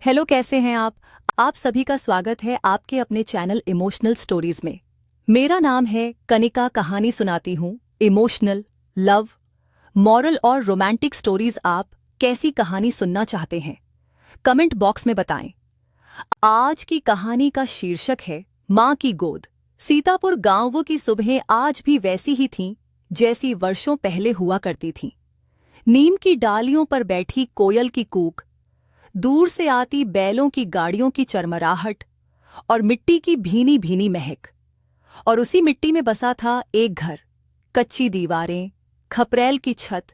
Hello, कैसे हैं आप सभी का स्वागत है आपके अपने चैनल इमोशनल स्टोरीज में। मेरा नाम है कनिका। कहानी सुनाती हूँ इमोशनल, लव, मॉरल और रोमांटिक स्टोरीज। आप कैसी कहानी सुनना चाहते हैं कमेंट बॉक्स में बताएं। आज की कहानी का शीर्षक है माँ की गोद। सीतापुर गांव की सुबहें आज भी वैसी ही थीं जैसी वर्षों पहले हुआ करती थीं। नीम की डालियों पर बैठी कोयल की कूक, दूर से आती बैलों की गाड़ियों की चरमराहट और मिट्टी की भीनी भीनी महक। और उसी मिट्टी में बसा था एक घर, कच्ची दीवारें, खपरेल की छत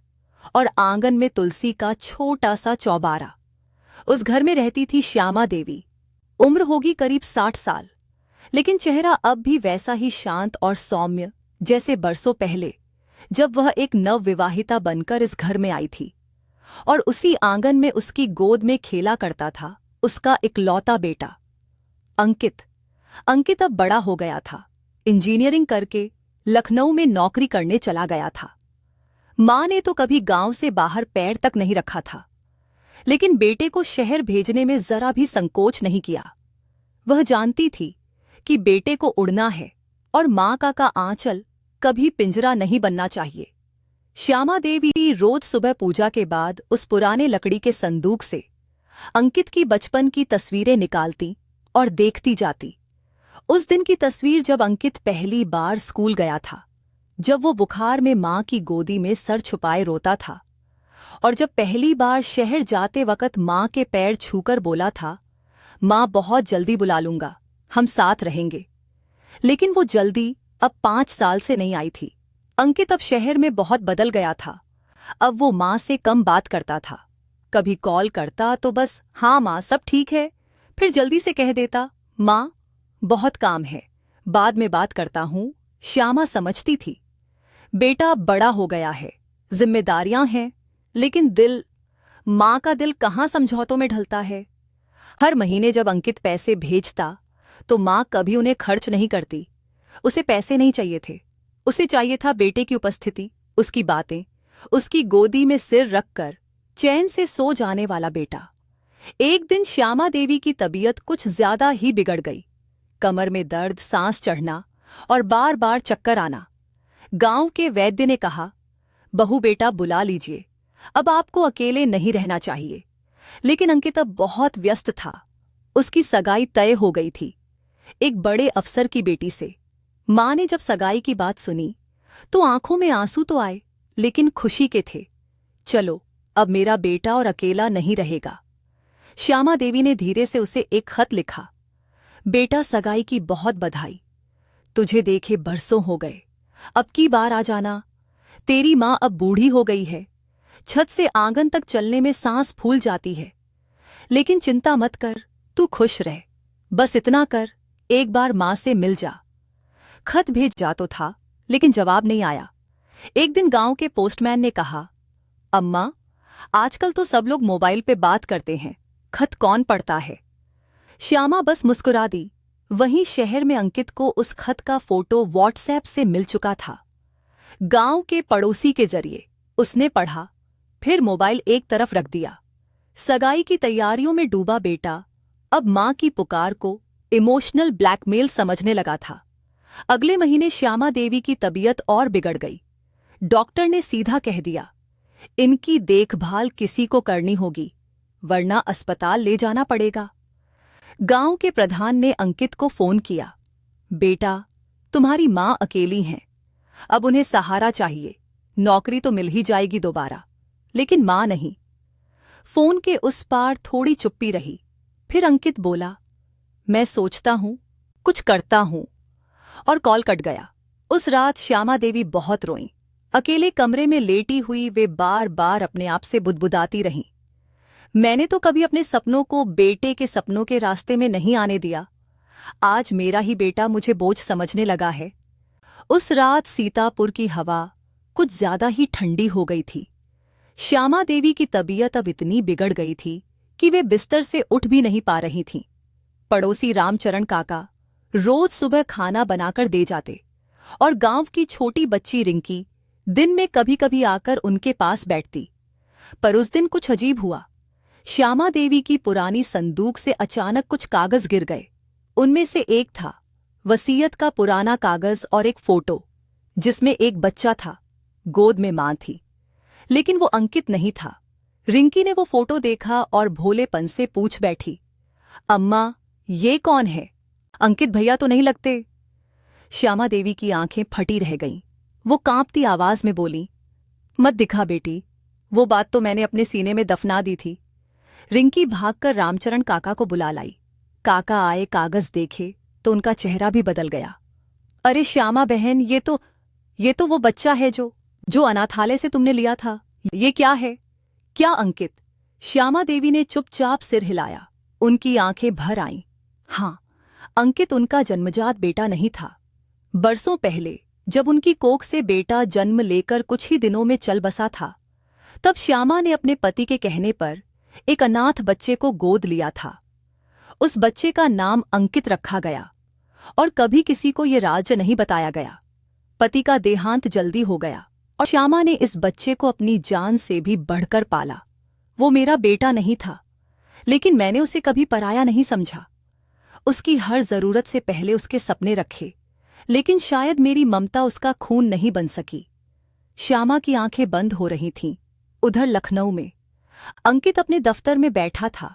और आंगन में तुलसी का छोटा सा चौबारा। उस घर में रहती थी श्यामा देवी। उम्र होगी करीब 60 साल, लेकिन चेहरा अब भी वैसा ही शांत और सौम्य जैसे बरसों पहले जब वह एक नवविवाहिता बनकर इस घर में आई थी। और उसी आंगन में उसकी गोद में खेला करता था उसका इकलौता बेटा अंकित। अंकित अब बड़ा हो गया था, इंजीनियरिंग करके लखनऊ में नौकरी करने चला गया था। माँ ने तो कभी गांव से बाहर पैर तक नहीं रखा था, लेकिन बेटे को शहर भेजने में जरा भी संकोच नहीं किया। वह जानती थी कि बेटे को उड़ना है और माँ का आंचल कभी पिंजरा नहीं बनना चाहिए। श्यामा देवी रोज सुबह पूजा के बाद उस पुराने लकड़ी के संदूक से अंकित की बचपन की तस्वीरें निकालती और देखती जाती। उस दिन की तस्वीर जब अंकित पहली बार स्कूल गया था, जब वो बुखार में माँ की गोदी में सर छुपाए रोता था, और जब पहली बार शहर जाते वक्त माँ के पैर छूकर बोला था, माँ बहुत जल्दी बुला लूंगा, हम साथ रहेंगे। लेकिन वो जल्दी अब 5 साल से नहीं आई थी। अंकित अब शहर में बहुत बदल गया था। अब वो माँ से कम बात करता था। कभी कॉल करता तो बस हाँ माँ सब ठीक है, फिर जल्दी से कह देता माँ बहुत काम है, बाद में बात करता हूँ। श्यामा समझती थी बेटा बड़ा हो गया है, जिम्मेदारियां हैं, लेकिन माँ का दिल कहाँ समझौतों में ढलता है। हर महीने जब अंकित पैसे भेजता तो माँ कभी उन्हें खर्च नहीं करती। उसे पैसे नहीं चाहिए थे, उसे चाहिए था बेटे की उपस्थिति, उसकी बातें, उसकी गोदी में सिर रखकर चैन से सो जाने वाला बेटा। एक दिन श्यामा देवी की तबीयत कुछ ज्यादा ही बिगड़ गई। कमर में दर्द, सांस चढ़ना और बार बार चक्कर आना। गांव के वैद्य ने कहा, बहू बेटा बुला लीजिए, अब आपको अकेले नहीं रहना चाहिए। लेकिन अंकित अब बहुत व्यस्त था। उसकी सगाई तय हो गई थी एक बड़े अफसर की बेटी से। माँ ने जब सगाई की बात सुनी तो आंखों में आंसू तो आए, लेकिन खुशी के थे। चलो अब मेरा बेटा और अकेला नहीं रहेगा। श्यामा देवी ने धीरे से उसे एक खत लिखा, बेटा सगाई की बहुत बधाई, तुझे देखे बरसों हो गए, अब की बार आ जाना। तेरी माँ अब बूढ़ी हो गई है, छत से आंगन तक चलने में सांस फूल जाती है, लेकिन चिंता मत कर, तू खुश रह, बस इतना कर, एक बार माँ से मिल जा। खत भेज जा तो था, लेकिन जवाब नहीं आया। एक दिन गांव के पोस्टमैन ने कहा, अम्मा आजकल तो सब लोग मोबाइल पे बात करते हैं, खत कौन पढ़ता है। श्यामा बस मुस्कुरा दी। वहीं शहर में अंकित को उस खत का फोटो व्हाट्सएप से मिल चुका था। गांव के पड़ोसी के जरिए उसने पढ़ा, फिर मोबाइल एक तरफ रख दिया। सगाई की तैयारियों में डूबा बेटा अब माँ की पुकार को इमोशनल ब्लैकमेल समझने लगा था। अगले महीने श्यामा देवी की तबीयत और बिगड़ गई। डॉक्टर ने सीधा कह दिया, इनकी देखभाल किसी को करनी होगी, वरना अस्पताल ले जाना पड़ेगा। गांव के प्रधान ने अंकित को फोन किया, बेटा तुम्हारी माँ अकेली हैं, अब उन्हें सहारा चाहिए, नौकरी तो मिल ही जाएगी दोबारा, लेकिन माँ नहीं। फोन के उस पार थोड़ी चुप्पी रही। फिर अंकित बोला, मैं सोचता हूं, कुछ करता हूं, और कॉल कट गया। उस रात श्यामा देवी बहुत रोईं। अकेले कमरे में लेटी हुई वे बार बार अपने आप से बुदबुदाती रहीं, मैंने तो कभी अपने सपनों को बेटे के सपनों के रास्ते में नहीं आने दिया, आज मेरा ही बेटा मुझे बोझ समझने लगा है। उस रात सीतापुर की हवा कुछ ज्यादा ही ठंडी हो गई थी। श्यामा देवी की तबीयत अब इतनी बिगड़ गई थी कि वे बिस्तर से उठ भी नहीं पा रही थीं। पड़ोसी रामचरण काका रोज सुबह खाना बनाकर दे जाते, और गांव की छोटी बच्ची रिंकी दिन में कभी कभी आकर उनके पास बैठती। पर उस दिन कुछ अजीब हुआ। श्यामा देवी की पुरानी संदूक से अचानक कुछ कागज गिर गए। उनमें से एक था वसीयत का पुराना कागज और एक फोटो जिसमें एक बच्चा था, गोद में मां थी, लेकिन वो अंकित नहीं था। रिंकी ने वो फोटो देखा और भोलेपन से पूछ बैठी, अम्मा ये कौन है? अंकित भैया तो नहीं लगते। श्यामा देवी की आंखें फटी रह गईं। वो कांपती आवाज में बोली, मत दिखा बेटी, वो बात तो मैंने अपने सीने में दफना दी थी। रिंकी भागकर रामचरण काका को बुला लाई। काका आए, कागज देखे तो उनका चेहरा भी बदल गया। अरे श्यामा बहन, ये तो वो बच्चा है जो अनाथालय से तुमने लिया था। ये क्या है? क्या अंकित? श्यामा देवी ने चुपचाप सिर हिलाया। उनकी आंखें भर आईं। हाँ, अंकित उनका जन्मजात बेटा नहीं था। बरसों पहले जब उनकी कोख से बेटा जन्म लेकर कुछ ही दिनों में चल बसा था, तब श्यामा ने अपने पति के कहने पर एक अनाथ बच्चे को गोद लिया था। उस बच्चे का नाम अंकित रखा गया और कभी किसी को ये राज नहीं बताया गया। पति का देहांत जल्दी हो गया और श्यामा ने इस बच्चे को अपनी जान से भी बढ़कर पाला। वो मेरा बेटा नहीं था, लेकिन मैंने उसे कभी पराया नहीं समझा। उसकी हर जरूरत से पहले उसके सपने रखे, लेकिन शायद मेरी ममता उसका खून नहीं बन सकी। श्यामा की आंखें बंद हो रही थीं। उधर लखनऊ में अंकित अपने दफ्तर में बैठा था,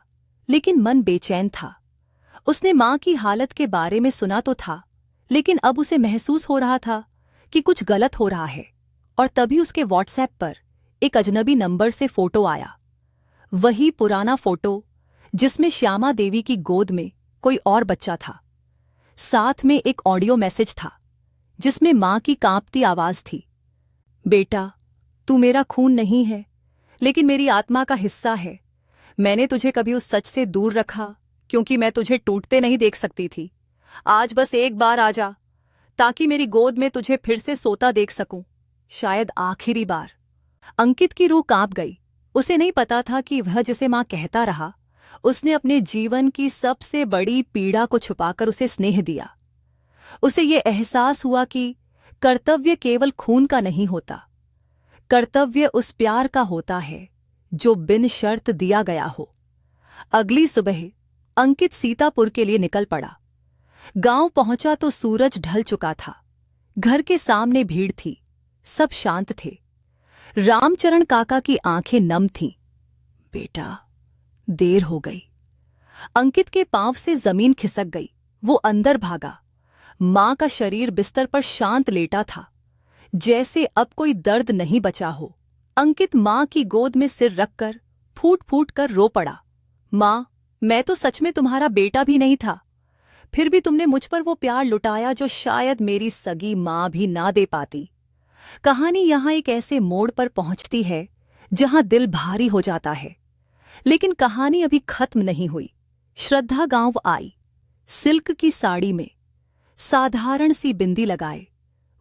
लेकिन मन बेचैन था। उसने मां की हालत के बारे में सुना तो था, लेकिन अब उसे महसूस हो रहा था कि कुछ गलत हो रहा है। और तभी उसके व्हाट्सएप पर एक अजनबी नंबर से फोटो आया। वही पुराना फोटो जिसमें श्यामा देवी की गोद में कोई और बच्चा था। साथ में एक ऑडियो मैसेज था जिसमें मां की कांपती आवाज थी, बेटा तू मेरा खून नहीं है, लेकिन मेरी आत्मा का हिस्सा है। मैंने तुझे कभी उस सच से दूर रखा क्योंकि मैं तुझे टूटते नहीं देख सकती थी। आज बस एक बार आ जा, ताकि मेरी गोद में तुझे फिर से सोता देख सकूं, शायद आखिरी बार। अंकित की रूह कांप गई। उसे नहीं पता था कि वह जिसे मां कहता रहा, उसने अपने जीवन की सबसे बड़ी पीड़ा को छुपाकर उसे स्नेह दिया। उसे ये एहसास हुआ कि कर्तव्य केवल खून का नहीं होता, कर्तव्य उस प्यार का होता है जो बिन शर्त दिया गया हो। अगली सुबह अंकित सीतापुर के लिए निकल पड़ा। गांव पहुंचा तो सूरज ढल चुका था। घर के सामने भीड़ थी, सब शांत थे। रामचरण काका की आंखें नम थीं। बेटा देर हो गई। अंकित के पांव से जमीन खिसक गई। वो अंदर भागा। मां का शरीर बिस्तर पर शांत लेटा था, जैसे अब कोई दर्द नहीं बचा हो। अंकित मां की गोद में सिर रखकर फूट फूट कर रो पड़ा। मां, मैं तो सच में तुम्हारा बेटा भी नहीं था, फिर भी तुमने मुझ पर वो प्यार लुटाया जो शायद मेरी सगी मां भी ना दे पाती। कहानी यहां एक ऐसे मोड़ पर पहुंचती है जहां दिल भारी हो जाता है, लेकिन कहानी अभी खत्म नहीं हुई। श्रद्धा गांव आई, सिल्क की साड़ी में, साधारण सी बिंदी लगाए।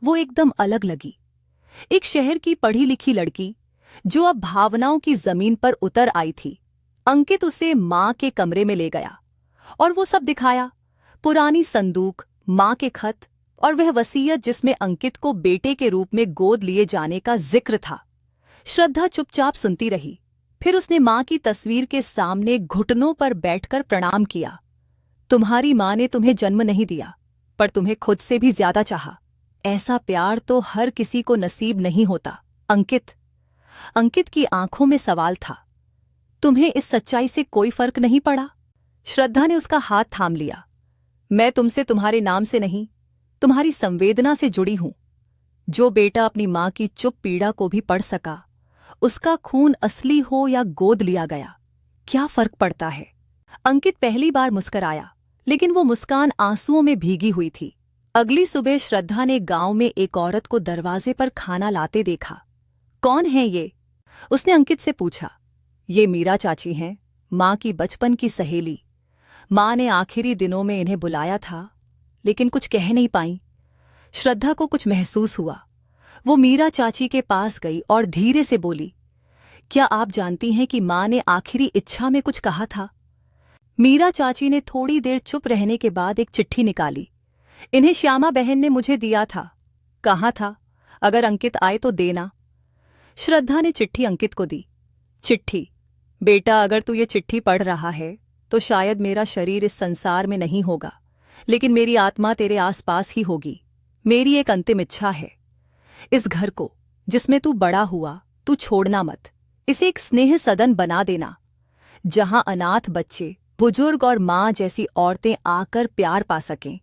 वो एकदम अलग लगी। एक शहर की पढ़ी लिखी लड़की जो अब भावनाओं की जमीन पर उतर आई थी। अंकित उसे मां के कमरे में ले गया और वो सब दिखाया, पुरानी संदूक, मां के खत और वह वसीयत जिसमें अंकित को बेटे के रूप में गोद लिए जाने का जिक्र था। श्रद्धा चुपचाप सुनती रही। फिर उसने मां की तस्वीर के सामने घुटनों पर बैठकर प्रणाम किया। तुम्हारी मां ने तुम्हें जन्म नहीं दिया, पर तुम्हें खुद से भी ज्यादा चाहा। ऐसा प्यार तो हर किसी को नसीब नहीं होता। अंकित की आंखों में सवाल था, तुम्हें इस सच्चाई से कोई फर्क नहीं पड़ा? श्रद्धा ने उसका हाथ थाम लिया। मैं तुमसे तुम्हारे नाम से नहीं, तुम्हारी संवेदना से जुड़ी हूं। जो बेटा अपनी मां की चुप पीड़ा को भी पढ़ सका, उसका खून असली हो या गोद लिया गया, क्या फर्क पड़ता है? अंकित पहली बार मुस्कराया, लेकिन वो मुस्कान आंसुओं में भीगी हुई थी। अगली सुबह श्रद्धा ने गांव में एक औरत को दरवाजे पर खाना लाते देखा। कौन है ये? उसने अंकित से पूछा। ये मीरा चाची हैं, मां की बचपन की सहेली। मां ने आखिरी दिनों में इन्हें बुलाया था, लेकिन कुछ कह नहीं पाई। श्रद्धा को कुछ महसूस हुआ। वो मीरा चाची के पास गई और धीरे से बोली, क्या आप जानती हैं कि मां ने आखिरी इच्छा में कुछ कहा था? मीरा चाची ने थोड़ी देर चुप रहने के बाद एक चिट्ठी निकाली। इन्हें श्यामा बहन ने मुझे दिया था। कहा था अगर अंकित आए तो देना। श्रद्धा ने चिट्ठी अंकित को दी। चिट्ठी बेटा, अगर तू ये चिट्ठी पढ़ रहा है तो शायद मेरा शरीर इस संसार में नहीं होगा, लेकिन मेरी आत्मा तेरे आसपास ही होगी। मेरी एक अंतिम इच्छा है, इस घर को जिसमें तू बड़ा हुआ तू छोड़ना मत। इसे एक स्नेह सदन बना देना, जहां अनाथ बच्चे, बुजुर्ग और माँ जैसी औरतें आकर प्यार पा सकें।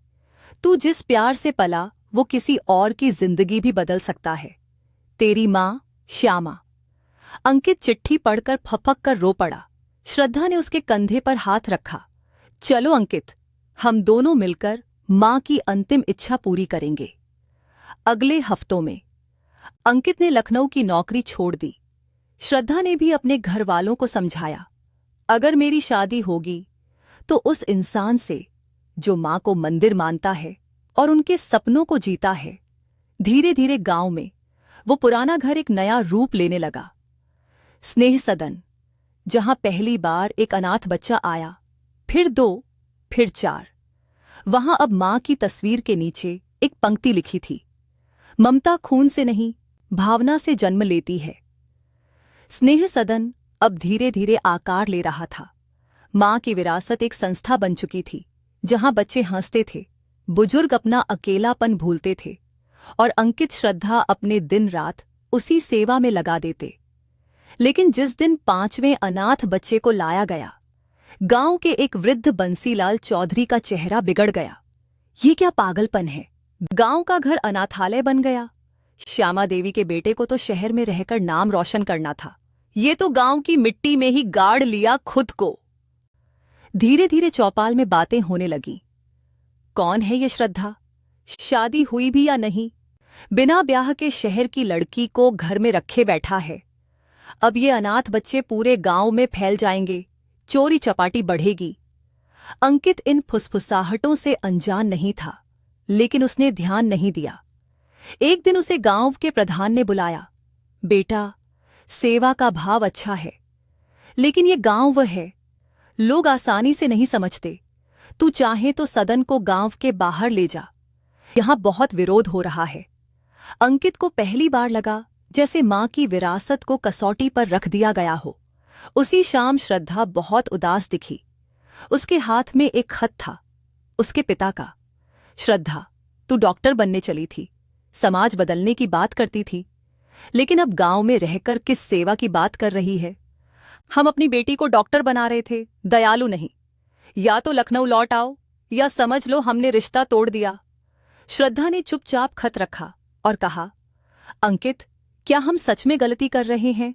तू जिस प्यार से पला वो किसी और की जिंदगी भी बदल सकता है। तेरी माँ श्यामा। अंकित चिट्ठी पढ़कर फपक कर रो पड़ा। श्रद्धा ने उसके कंधे पर हाथ रखा। चलो अंकित, हम दोनों मिलकर माँ की अंतिम इच्छा पूरी करेंगे। अगले हफ्तों में अंकित ने लखनऊ की नौकरी छोड़ दी। श्रद्धा ने भी अपने घर वालों को समझाया, अगर मेरी शादी होगी तो उस इंसान से जो माँ को मंदिर मानता है और उनके सपनों को जीता है। धीरे धीरे गांव में वो पुराना घर एक नया रूप लेने लगा। स्नेह सदन, जहां पहली बार एक अनाथ बच्चा आया, फिर 2, फिर 4। वहां अब मां की तस्वीर के नीचे एक पंक्ति लिखी थी, ममता खून से नहीं भावना से जन्म लेती है। स्नेह सदन अब धीरे धीरे आकार ले रहा था। मां की विरासत एक संस्था बन चुकी थी, जहां बच्चे हंसते थे, बुजुर्ग अपना अकेलापन भूलते थे और अंकित श्रद्धा अपने दिन रात उसी सेवा में लगा देते। लेकिन जिस दिन 5वें अनाथ बच्चे को लाया गया, गांव के एक वृद्ध बंसीलाल चौधरी का चेहरा बिगड़ गया। ये क्या पागलपन है? गांव का घर अनाथालय बन गया। श्यामा देवी के बेटे को तो शहर में रहकर नाम रोशन करना था, ये तो गांव की मिट्टी में ही गाड़ लिया खुद को। धीरे धीरे चौपाल में बातें होने लगीं। कौन है ये श्रद्धा? शादी हुई भी या नहीं? बिना ब्याह के शहर की लड़की को घर में रखे बैठा है। अब ये अनाथ बच्चे पूरे गांव में फैल जाएंगे, चोरी चपाटी बढ़ेगी। अंकित इन फुसफुसाहटों से अनजान नहीं था, लेकिन उसने ध्यान नहीं दिया। एक दिन उसे गांव के प्रधान ने बुलाया। बेटा, सेवा का भाव अच्छा है, लेकिन ये गांव वह है, लोग आसानी से नहीं समझते। तू चाहे तो सदन को गांव के बाहर ले जा, यहां बहुत विरोध हो रहा है। अंकित को पहली बार लगा जैसे मां की विरासत को कसौटी पर रख दिया गया हो। उसी शाम श्रद्धा बहुत उदास दिखी। उसके हाथ में एक खत था, उसके पिता का। श्रद्धा, तू डॉक्टर बनने चली थी, समाज बदलने की बात करती थी, लेकिन अब गांव में रहकर किस सेवा की बात कर रही है? हम अपनी बेटी को डॉक्टर बना रहे थे, दयालु नहीं। या तो लखनऊ लौट आओ या समझ लो हमने रिश्ता तोड़ दिया। श्रद्धा ने चुपचाप खत रखा और कहा, अंकित, क्या हम सच में गलती कर रहे हैं?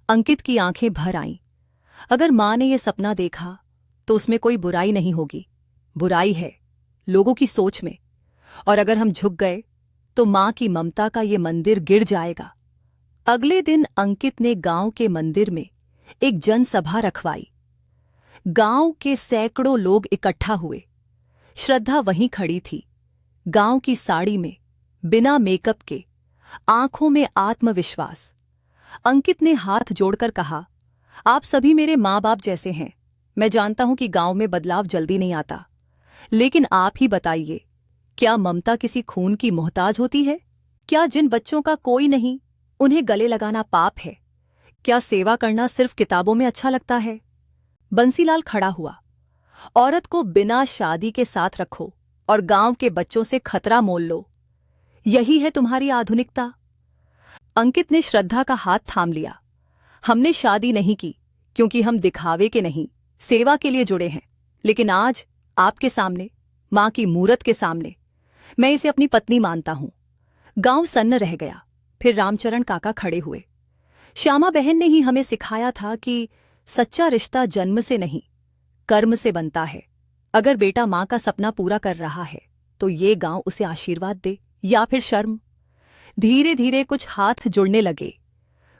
अंकित की आंखें भर आईं। अगर मां ने यह सपना देखा तो उसमें कोई बुराई नहीं होगी। बुराई है लोगों की सोच में, और अगर हम झुक गए तो मां की ममता का ये मंदिर गिर जाएगा। अगले दिन अंकित ने गांव के मंदिर में एक जनसभा रखवाई। गांव के सैकड़ों लोग इकट्ठा हुए। श्रद्धा वहीं खड़ी थी, गांव की साड़ी में, बिना मेकअप के, आंखों में आत्मविश्वास। अंकित ने हाथ जोड़कर कहा, आप सभी मेरे माँ बाप जैसे हैं। मैं जानता हूं कि गांव में बदलाव जल्दी नहीं आता, लेकिन आप ही बताइए, क्या ममता किसी खून की मोहताज होती है? क्या जिन बच्चों का कोई नहीं, उन्हें गले लगाना पाप है? क्या सेवा करना सिर्फ किताबों में अच्छा लगता है? बंसीलाल खड़ा हुआ। औरत को बिना शादी के साथ रखो और गांव के बच्चों से खतरा मोल लो, यही है तुम्हारी आधुनिकता? अंकित ने श्रद्धा का हाथ थाम लिया। हमने शादी नहीं की क्योंकि हम दिखावे के नहीं, सेवा के लिए जुड़े हैं। लेकिन आज आपके सामने, मां की मूरत के सामने, मैं इसे अपनी पत्नी मानता हूं। गांव सन्न रह गया। फिर रामचरण काका खड़े हुए। श्यामा बहन ने ही हमें सिखाया था कि सच्चा रिश्ता जन्म से नहीं, कर्म से बनता है। अगर बेटा मां का सपना पूरा कर रहा है तो ये गांव उसे आशीर्वाद दे या फिर शर्म। धीरे धीरे कुछ हाथ जुड़ने लगे,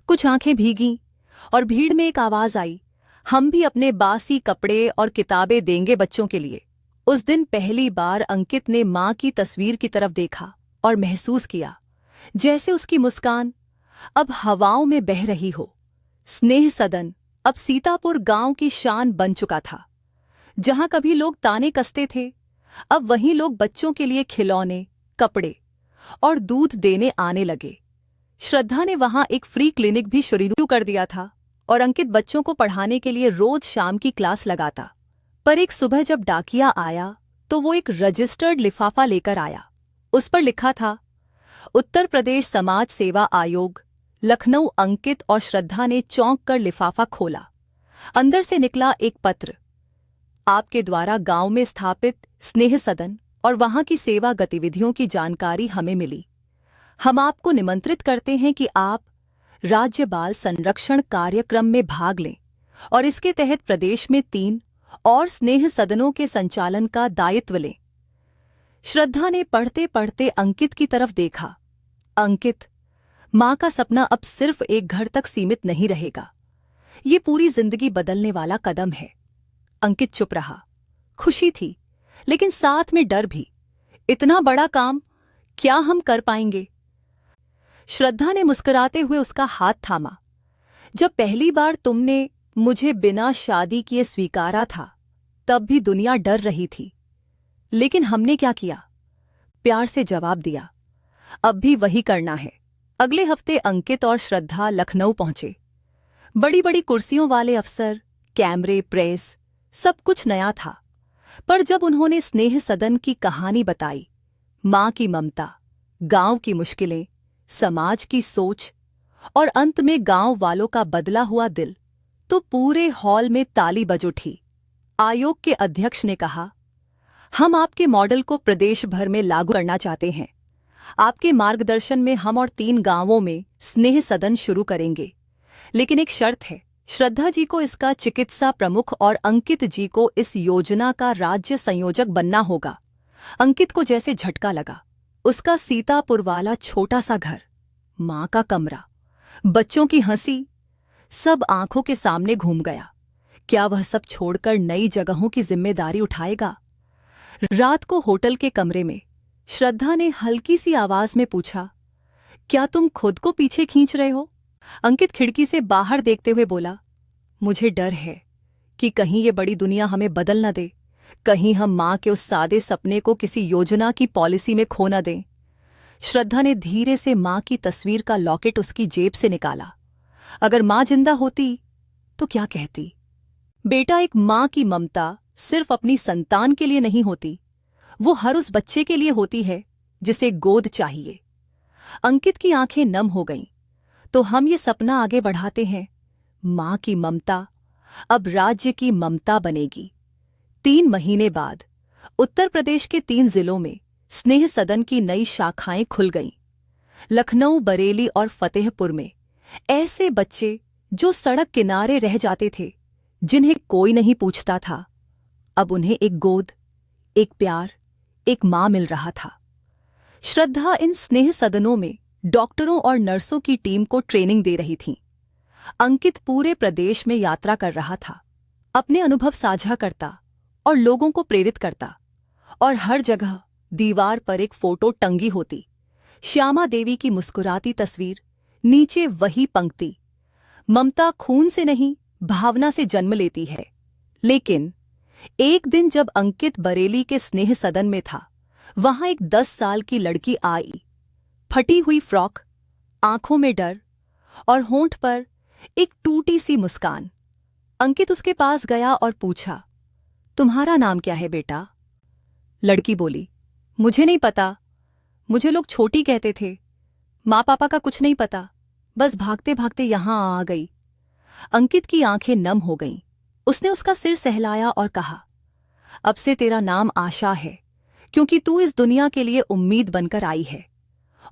कुछ आंखें भीगीं, और भीड़ में एक आवाज आई, हम भी अपने बासी कपड़े और किताबें देंगे बच्चों के लिए। उस दिन पहली बार अंकित ने मां की तस्वीर की तरफ देखा और महसूस किया जैसे उसकी मुस्कान अब हवाओं में बह रही हो। स्नेह सदन अब सीतापुर गांव की शान बन चुका था। जहां कभी लोग ताने कसते थे, अब वहीं लोग बच्चों के लिए खिलौने, कपड़े और दूध देने आने लगे। श्रद्धा ने वहां एक फ्री क्लिनिक भी शुरू कर दिया था और अंकित बच्चों को पढ़ाने के लिए रोज शाम की क्लास लगाता। पर एक सुबह जब डाकिया आया तो वो एक रजिस्टर्ड लिफाफा लेकर आया। उस पर लिखा था, उत्तर प्रदेश समाज सेवा आयोग, लखनऊ। अंकित और श्रद्धा ने चौंक कर लिफाफा खोला। अंदर से निकला एक पत्र। आपके द्वारा गांव में स्थापित स्नेह सदन और वहां की सेवा गतिविधियों की जानकारी हमें मिली। हम आपको निमंत्रित करते हैं कि आप राज्य बाल संरक्षण कार्यक्रम में भाग लें और इसके तहत प्रदेश में 3 और स्नेह सदनों के संचालन का दायित्व लें। श्रद्धा ने पढ़ते पढ़ते अंकित की तरफ देखा। अंकित, मां का सपना अब सिर्फ एक घर तक सीमित नहीं रहेगा। ये पूरी जिंदगी बदलने वाला कदम है। अंकित चुप रहा। खुशी थी, लेकिन साथ में डर भी। इतना बड़ा काम क्या हम कर पाएंगे? श्रद्धा ने मुस्कुराते हुए उसका हाथ थामा। जब पहली बार तुमने मुझे बिना शादी किए स्वीकारा था, तब भी दुनिया डर रही थी। लेकिन हमने क्या किया? प्यार से जवाब दिया। अब भी वही करना है। अगले हफ्ते अंकित और श्रद्धा लखनऊ पहुंचे। बड़ी बड़ी कुर्सियों वाले अफसर, कैमरे, प्रेस, सब कुछ नया था। पर जब उन्होंने स्नेह सदन की कहानी बताई, मां की ममता, गांव की मुश्किलें, समाज की सोच और अंत में गांव वालों का बदला हुआ दिल, तो पूरे हॉल में ताली बज उठी। आयोग के अध्यक्ष ने कहा, हम आपके मॉडल को प्रदेश भर में लागू करना चाहते हैं। आपके मार्गदर्शन में हम और 3 गांवों में स्नेह सदन शुरू करेंगे। लेकिन एक शर्त है, श्रद्धा जी को इसका चिकित्सा प्रमुख और अंकित जी को इस योजना का राज्य संयोजक बनना होगा। अंकित को जैसे झटका लगा। उसका सीतापुर वाला छोटा सा घर, मां का कमरा, बच्चों की हंसी, सब आंखों के सामने घूम गया। क्या वह सब छोड़कर नई जगहों की जिम्मेदारी उठाएगा? रात को होटल के कमरे में श्रद्धा ने हल्की सी आवाज में पूछा, क्या तुम खुद को पीछे खींच रहे हो? अंकित खिड़की से बाहर देखते हुए बोला, मुझे डर है कि कहीं ये बड़ी दुनिया हमें बदल न दे। कहीं हम मां के उस सादे सपने को किसी योजना की पॉलिसी में खो न दें। श्रद्धा ने धीरे से मां की तस्वीर का लॉकेट उसकी जेब से निकाला। अगर मां जिंदा होती तो क्या कहती? बेटा, एक मां की ममता सिर्फ अपनी संतान के लिए नहीं होती, वो हर उस बच्चे के लिए होती है जिसे गोद चाहिए। अंकित की आंखें नम हो गईं। तो हम ये सपना आगे बढ़ाते हैं। मां की ममता अब राज्य की ममता बनेगी। 3 महीने बाद उत्तर प्रदेश के 3 जिलों में स्नेह सदन की नई शाखाएं खुल गईं। लखनऊ, बरेली और फतेहपुर में ऐसे बच्चे जो सड़क किनारे रह जाते थे, जिन्हें कोई नहीं पूछता था, अब उन्हें एक गोद, एक प्यार, एक मां मिल रहा था। श्रद्धा इन स्नेह सदनों में डॉक्टरों और नर्सों की टीम को ट्रेनिंग दे रही थी। अंकित पूरे प्रदेश में यात्रा कर रहा था, अपने अनुभव साझा करता और लोगों को प्रेरित करता। और हर जगह दीवार पर एक फोटो टंगी होती, श्यामा देवी की मुस्कुराती तस्वीर, नीचे वही पंक्ति, ममता खून से नहीं भावना से जन्म लेती है। लेकिन एक दिन जब अंकित बरेली के स्नेह सदन में था, वहां एक 10 साल की लड़की आई। फटी हुई फ्रॉक, आंखों में डर और होंठ पर एक टूटी सी मुस्कान। अंकित उसके पास गया और पूछा, तुम्हारा नाम क्या है बेटा? लड़की बोली, मुझे नहीं पता। मुझे लोग छोटी कहते थे। माँ पापा का कुछ नहीं पता। बस भागते भागते यहां आ गई। अंकित की आंखें नम हो गईं। उसने उसका सिर सहलाया और कहा, अब से तेरा नाम आशा है, क्योंकि तू इस दुनिया के लिए उम्मीद बनकर आई है।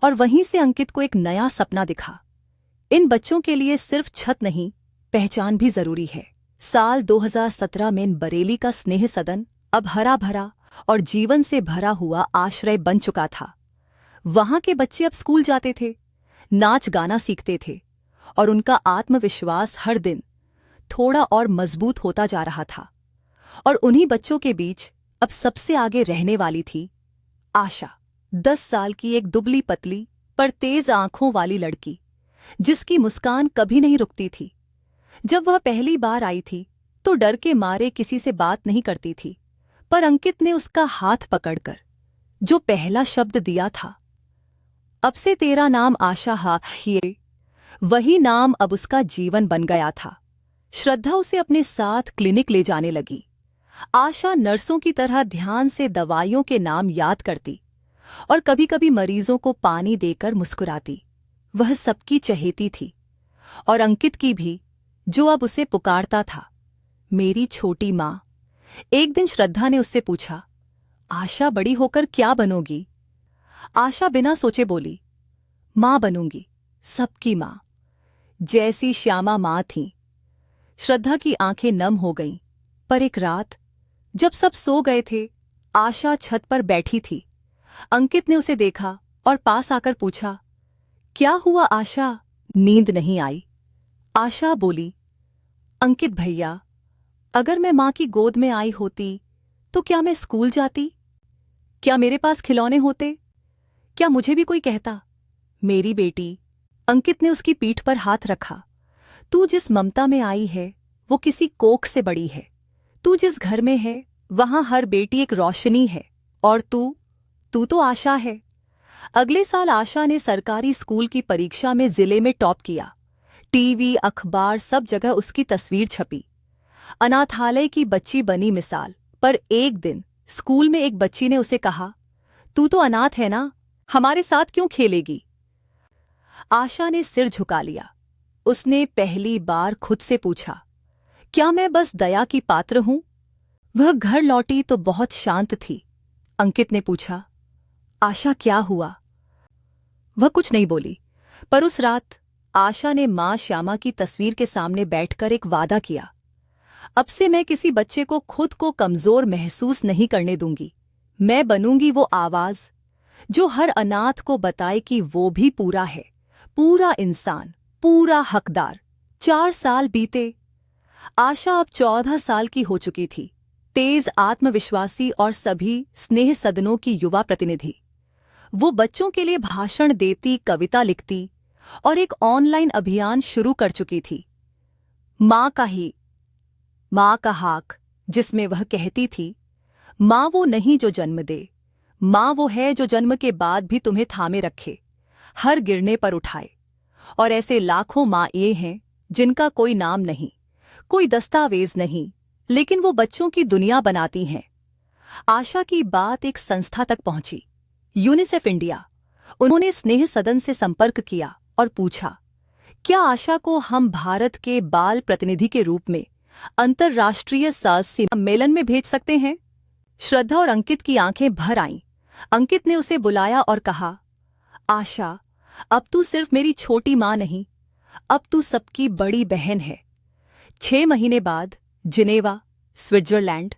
और वहीं से अंकित को एक नया सपना दिखा। इन बच्चों के लिए सिर्फ छत नहीं, पहचान भी जरूरी है। साल 2017 में बरेली का स्नेह सदन अब हरा भरा और जीवन से भरा हुआ आश्रय बन चुका था। वहां के बच्चे अब स्कूल जाते थे, नाच गाना सीखते थे और उनका आत्मविश्वास हर दिन थोड़ा और मजबूत होता जा रहा था। और उन्हीं बच्चों के बीच अब सबसे आगे रहने वाली थी आशा, 10 साल की एक दुबली पतली पर तेज आंखों वाली लड़की, जिसकी मुस्कान कभी नहीं रुकती थी। जब वह पहली बार आई थी तो डर के मारे किसी से बात नहीं करती थी, पर अंकित ने उसका हाथ पकड़कर जो पहला शब्द दिया था, अब से तेरा नाम आशा है, वही नाम अब उसका जीवन बन गया था। श्रद्धा उसे अपने साथ क्लिनिक ले जाने लगी। आशा नर्सों की तरह ध्यान से दवाइयों के नाम याद करती और कभी-कभी मरीजों को पानी देकर मुस्कुराती। वह सबकी चहेती थी, और अंकित की भी, जो अब उसे पुकारता था, मेरी छोटी माँ। एक दिन श्रद्धा ने उससे पूछा, आशा बड़ी होकर क्या बनोगी? आशा बिना सोचे बोली, माँ बनूंगी, सबकी माँ, जैसी श्यामा माँ थी। श्रद्धा की आंखें नम हो गईं, पर एक रात जब सब सो गए थे, आशा छत पर बैठी थी। अंकित ने उसे देखा और पास आकर पूछा, क्या हुआ आशा? नींद नहीं आई? आशा बोली, अंकित भैया, अगर मैं माँ की गोद में आई होती तो क्या मैं स्कूल जाती? क्या मेरे पास खिलौने होते? क्या मुझे भी कोई कहता, मेरी बेटी? अंकित ने उसकी पीठ पर हाथ रखा। तू जिस ममता में आई है वो किसी कोख से बड़ी है। तू जिस घर में है वहां हर बेटी एक रोशनी है, और तू तो आशा है। अगले साल आशा ने सरकारी स्कूल की परीक्षा में जिले में टॉप किया। टीवी, अखबार, सब जगह उसकी तस्वीर छपी। अनाथालय की बच्ची बनी मिसाल। पर एक दिन स्कूल में एक बच्ची ने उसे कहा, तू तो अनाथ है ना, हमारे साथ क्यों खेलेगी? आशा ने सिर झुका लिया। उसने पहली बार खुद से पूछा, क्या मैं बस दया की पात्र हूं? वह घर लौटी तो बहुत शांत थी। अंकित ने पूछा, आशा क्या हुआ? वह कुछ नहीं बोली, पर उस रात आशा ने मां श्यामा की तस्वीर के सामने बैठकर एक वादा किया, अब से मैं किसी बच्चे को खुद को कमजोर महसूस नहीं करने दूंगी। मैं बनूंगी वो आवाज जो हर अनाथ को बताए कि वो भी पूरा है, पूरा इंसान, पूरा हकदार। 4 साल बीते। आशा अब 14 साल की हो चुकी थी, तेज, आत्मविश्वासी और सभी स्नेह सदनों की युवा प्रतिनिधि। वो बच्चों के लिए भाषण देती, कविता लिखती और एक ऑनलाइन अभियान शुरू कर चुकी थी, माँ का हाक, जिसमें वह कहती थी, माँ वो नहीं जो जन्म दे, माँ वो है जो जन्म के बाद भी तुम्हें थामे रखे, हर गिरने पर उठाए। और ऐसे लाखों माँ ये हैं जिनका कोई नाम नहीं, कोई दस्तावेज नहीं, लेकिन वो बच्चों की दुनिया बनाती हैं। आशा की बात एक संस्था तक पहुंची, यूनिसेफ इंडिया। उन्होंने स्नेह सदन से संपर्क किया और पूछा, क्या आशा को हम भारत के बाल प्रतिनिधि के रूप में अंतर्राष्ट्रीय साहसी सम्मेलन में भेज सकते हैं? श्रद्धा और अंकित की आंखें भर आईं। अंकित ने उसे बुलाया और कहा, आशा, अब तू सिर्फ मेरी छोटी माँ नहीं, अब तू सबकी बड़ी बहन है। 6 महीने बाद जिनेवा, स्विट्जरलैंड,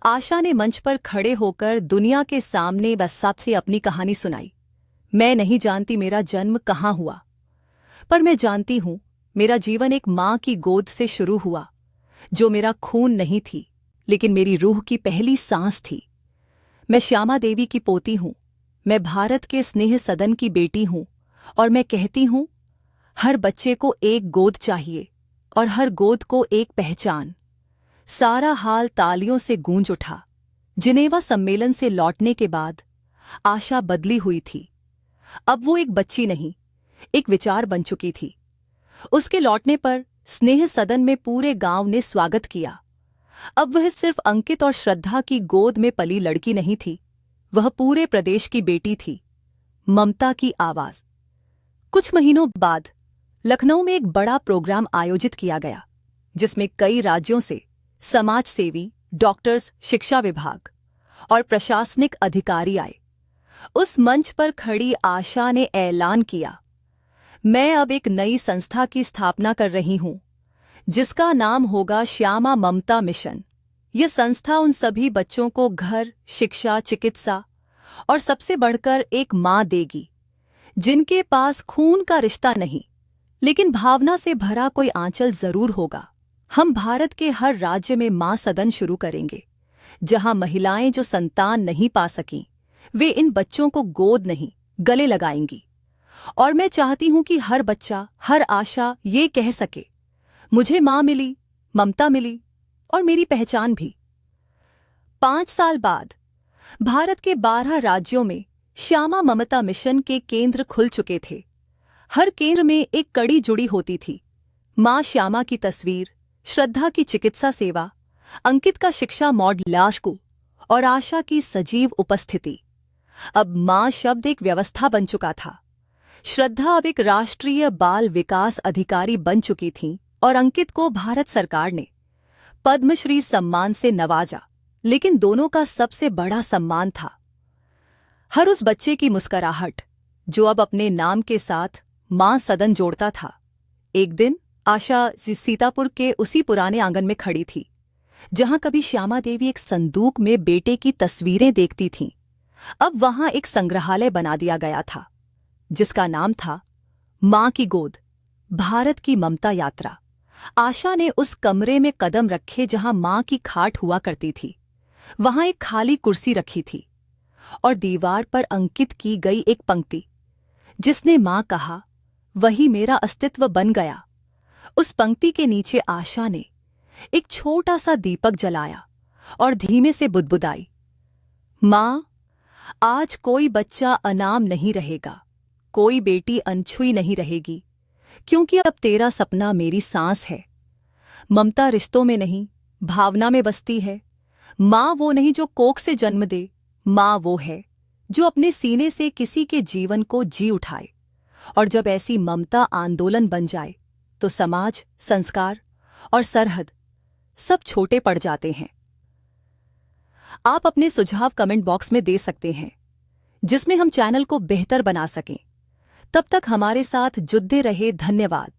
आशा ने मंच पर खड़े होकर दुनिया के सामने बस सबसे अपनी कहानी सुनाई। मैं नहीं जानती मेरा जन्म कहाँ हुआ, पर मैं जानती हूं मेरा जीवन एक माँ की गोद से शुरू हुआ, जो मेरा खून नहीं थी, लेकिन मेरी रूह की पहली सांस थी। मैं श्यामा देवी की पोती हूं, मैं भारत के स्नेह सदन की बेटी हूं, और मैं कहती हूं, हर बच्चे को एक गोद चाहिए और हर गोद को एक पहचान। सारा हाल तालियों से गूंज उठा। जिनेवा सम्मेलन से लौटने के बाद आशा बदली हुई थी। अब वो एक बच्ची नहीं, एक विचार बन चुकी थी। उसके लौटने पर स्नेह सदन में पूरे गांव ने स्वागत किया। अब वह सिर्फ अंकित और श्रद्धा की गोद में पली लड़की नहीं थी, वह पूरे प्रदेश की बेटी थी, ममता की आवाज। कुछ महीनों बाद लखनऊ में एक बड़ा प्रोग्राम आयोजित किया गया, जिसमें कई राज्यों से समाज सेवी, डॉक्टर्स, शिक्षा विभाग और प्रशासनिक अधिकारी आए। उस मंच पर खड़ी आशा ने ऐलान किया, मैं अब एक नई संस्था की स्थापना कर रही हूं, जिसका नाम होगा श्यामा ममता मिशन। यह संस्था उन सभी बच्चों को घर, शिक्षा, चिकित्सा और सबसे बढ़कर एक माँ देगी, जिनके पास खून का रिश्ता नहीं, लेकिन भावना से भरा कोई आंचल जरूर होगा। हम भारत के हर राज्य में माँ सदन शुरू करेंगे, जहां महिलाएं जो संतान नहीं पा सकीं, वे इन बच्चों को गोद नहीं, गले लगाएंगी। और मैं चाहती हूं कि हर बच्चा, हर आशा ये कह सके, मुझे माँ मिली, ममता मिली और मेरी पहचान भी। 5 साल बाद भारत के 12 राज्यों में श्यामा ममता मिशन के केंद्र खुल चुके थे। हर केंद्र में एक कड़ी जुड़ी होती थी, माँ श्यामा की तस्वीर, श्रद्धा की चिकित्सा सेवा, अंकित का शिक्षा मॉडल लागू और आशा की सजीव उपस्थिति। अब मां शब्द एक व्यवस्था बन चुका था। श्रद्धा अब एक राष्ट्रीय बाल विकास अधिकारी बन चुकी थीं और अंकित को भारत सरकार ने पद्मश्री सम्मान से नवाजा। लेकिन दोनों का सबसे बड़ा सम्मान था हर उस बच्चे की मुस्कुराहट जो अब अपने नाम के साथ मां सदन जोड़ता था। एक दिन आशा सीतापुर के उसी पुराने आंगन में खड़ी थी जहां कभी श्यामा देवी एक संदूक में बेटे की तस्वीरें देखती थीं। अब वहां एक संग्रहालय बना दिया गया था जिसका नाम था मां की गोद, भारत की ममता यात्रा। आशा ने उस कमरे में कदम रखे जहां मां की खाट हुआ करती थी। वहां एक खाली कुर्सी रखी थी और दीवार पर अंकित की गई एक पंक्ति, जिसने मां कहा वही मेरा अस्तित्व बन गया। उस पंक्ति के नीचे आशा ने एक छोटा सा दीपक जलाया और धीमे से बुदबुदाई, मां, आज कोई बच्चा अनाम नहीं रहेगा, कोई बेटी अनछुई नहीं रहेगी, क्योंकि अब तेरा सपना मेरी सांस है। ममता रिश्तों में नहीं, भावना में बसती है। मां वो नहीं जो कोख से जन्म दे, मां वो है जो अपने सीने से किसी के जीवन को जी उठाए। और जब ऐसी ममता आंदोलन बन जाए तो समाज, संस्कार और सरहद सब छोटे पड़ जाते हैं। आप अपने सुझाव कमेंट बॉक्स में दे सकते हैं जिसमें हम चैनल को बेहतर बना सकें। तब तक हमारे साथ जुड़े रहे। धन्यवाद।